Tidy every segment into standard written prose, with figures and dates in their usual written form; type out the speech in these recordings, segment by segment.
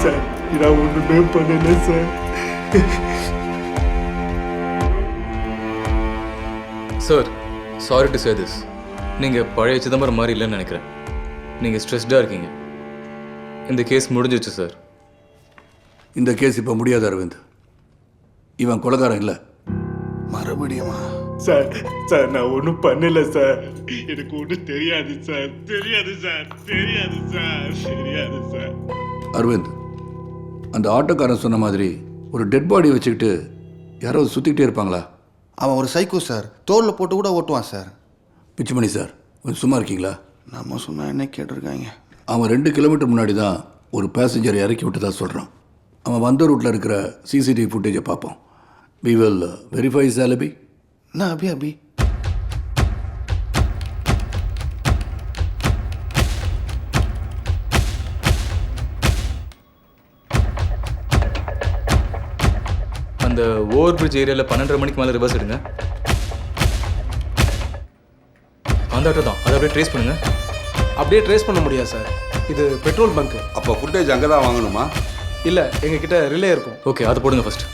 Sir, நான் ஒன்றுமே பண்ணல sir. Sir, sorry to say this. நீங்கள் பழைய சிதம்பரம் மாதிரி இல்லைன்னு நினைக்கிறேன். நீங்கள் ஸ்ட்ரெஸ்டாக இருக்கீங்க. இந்த கேஸ் முடிஞ்சிச்சு சார். இந்த கேஸ் இப்போ முடியாது அரவிந்த். இவன் கொலைகாரன் இல்லை. மறுபடியுமா? சார் சார், நான் ஒன்றும் பண்ணல சார். எனக்கு ஒன்றும் தெரியாது சார். தெரியாது சார். தெரியாது சார். தெரியாது சார். அரவிந்த், அந்த ஆட்டோக்காரன் சொன்ன மாதிரி ஒரு டெட் பாடி வச்சுக்கிட்டு யாராவது சுற்றிக்கிட்டே இருப்பாங்களா? அவன் ஒரு சைக்கோ சார். தோளில் போட்டு கூட ஓட்டுவான் சார். பிச்சுமணி சார், கொஞ்சம் சும்மா இருக்கீங்களா? நம்ம சொன்னால் என்ன கேட்டிருக்காங்க? அவன் 2 கிலோமீட்டர் முன்னாடி தான் ஒரு பேசஞ்சரை இறக்கி விட்டதா சொல்கிறான். அவன் வந்த ரூட்டில் இருக்கிற சிசிடிவி ஃபுட்டேஜை பார்ப்போம். We will verify is alibi. என்ன அபி? அந்த ஓவர் பிரிட்ஜ் ஏரியாவில் 12:30 மணிக்கு மேலே ரிவர்ஸ் எடுங்க. அந்த ஆட்டோ தான், அதை அப்படியே ட்ரேஸ் பண்ணுங்க. அப்படியே ட்ரேஸ் பண்ண முடியாது சார், இது பெட்ரோல் பங்க். அப்போ ஃபுட்டேஜ் அங்கே தான் வாங்கணுமா? இல்லை, எங்ககிட்ட ரிலே இருக்கும். ஓகே, அதை போடுங்க ஃபர்ஸ்ட்.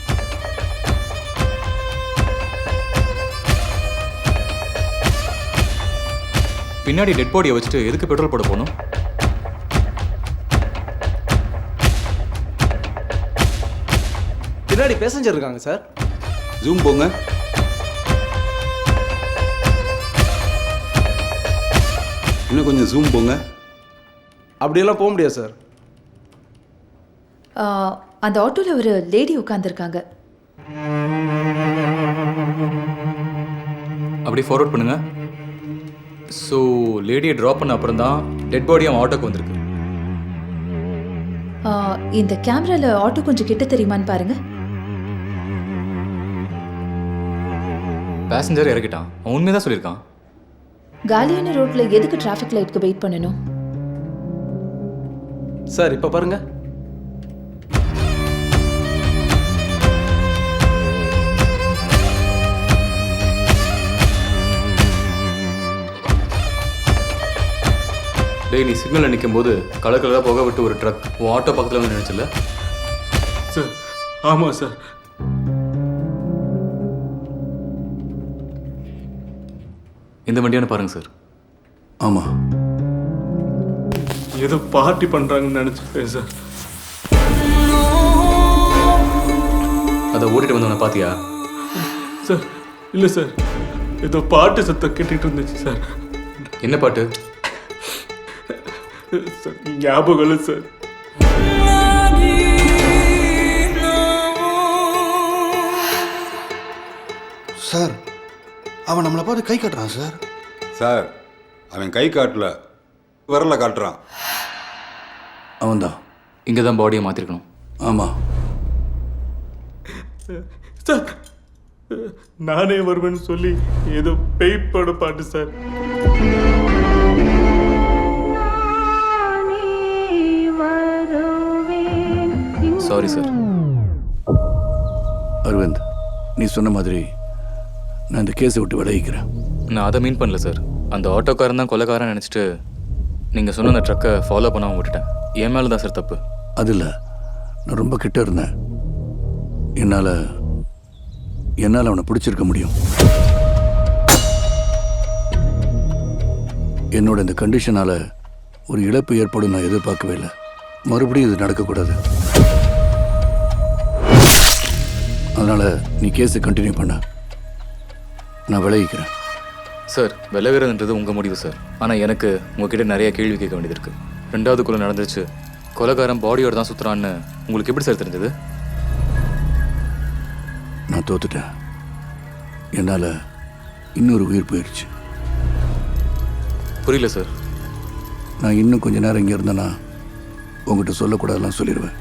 பின்னாடி டெட் பாடியை வச்சுட்டு எதுக்கு பெட்ரோல் போட போகணும்? பின்னாடி பேசஞ்சர் இருக்காங்க சார். ஜூம் போங்க. இன்னும் கொஞ்சம் ஜூம் போங்க. அப்படியெல்லாம் போக முடியாது சார். அந்த ஆட்டோவில் ஒரு லேடி உட்காந்துருக்காங்க. அப்படியே ஃபார்வர்ட் பண்ணுங்க. ஸோ லேடியை ட்ராப் பண்ண அப்புறம் தான் டெட் பாடி அவன் ஆட்டோக்கு வந்திருக்கு. இந்த கேமராவில் ஆட்டோ கொஞ்சம் கிட்ட தெரியுமான்னு பாருங்க. பேசஞ்சர் இறக்கிட்டான். அவன் உண்மையை தான் சொல்லியிருக்கான். காலியான ரோட்ல எதுக்கு டிராஃபிக் லைட்க்கு வெயிட் பண்ணணும்? சார் இப்போ பாருங்க. டேய், நீ சிக்னலில் நிற்கும் போது கலர் கலராக போக விட்டு ஒரு ட்ரக் உன் ஆட்டோ பக்கத்தில் வந்து நினைச்சல சார், ஆமாம் சார். இந்த வண்டியான பாருங்க சார். ஆமாம், ஏதோ பார்ட்டி பண்ணுறாங்கன்னு நினச்சிப்பேன் சார். அதை ஓட்டிட்டு வந்தவனை பார்த்தியா? சார் இல்லை சார், ஏதோ பாட்டு சத்தம் கேட்டுட்டு இருந்துச்சு சார். என்ன பாட்டு? சார், ஞாபகம் இல்லை சார். சார், அவன் நம்மளை பார்த்து கை காட்டுறான் சார். சார், அவன் கை காட்டல, விரல காட்டுறான். அவன்தான். இங்கே தான் பாடியை மாற்றிருக்கணும். ஆமாம் சார், நானே வருவேன்னு சொல்லி ஏதோ பேய்ப்பட பாட்டு சார். Sorry sir. அரவிந்த், நீ சொன்ன மாதிரி நான் இந்த கேஸை விட்டு விலகிக்கிறேன். நான் அதை மீன் பண்ணல சார். அந்த ஆட்டோக்காரன் தான் கொலைக்காரன் நினச்சிட்டு நீங்கள் சொன்ன அந்த ட்ரக்கை ஃபாலோ பண்ணாமல் விட்டுட்டேன். என் மேலே தான் சார் தப்பு. அது இல்லை, நான் ரொம்ப கிட்ட இருந்தேன். என்னால் அவனை பிடிச்சிருக்க முடியும். என்னோட இந்த கண்டிஷனால் ஒரு இழப்பு ஏற்படும் நான் எதிர்பார்க்கவே இல்லை. மறுபடியும் இது நடக்கக்கூடாது. அதனால் நீ கேஸை கண்டினியூ பண்ண, நான் விலகிக்கிறேன். சார், விலகிறதுன்றது உங்கள் முடிவு சார். ஆனால் எனக்கு உங்ககிட்ட நிறைய கேள்வி கேட்க வேண்டியது இருக்குது. 2வது கொலை நடந்துச்சு, கொலைகாரன் பாடியோடு தான் சுற்றுறான்னு உங்களுக்கு எப்படி சார் தெரிஞ்சது? நான் தோத்துட்டேன். என்னால் இன்னொரு உயிர் போயிடுச்சு. புரியல சார். நான் இன்னும் கொஞ்ச நேரம் இங்கே இருந்தேன்னா உங்ககிட்ட சொல்லக்கூடாதெல்லாம் சொல்லிடுவேன்.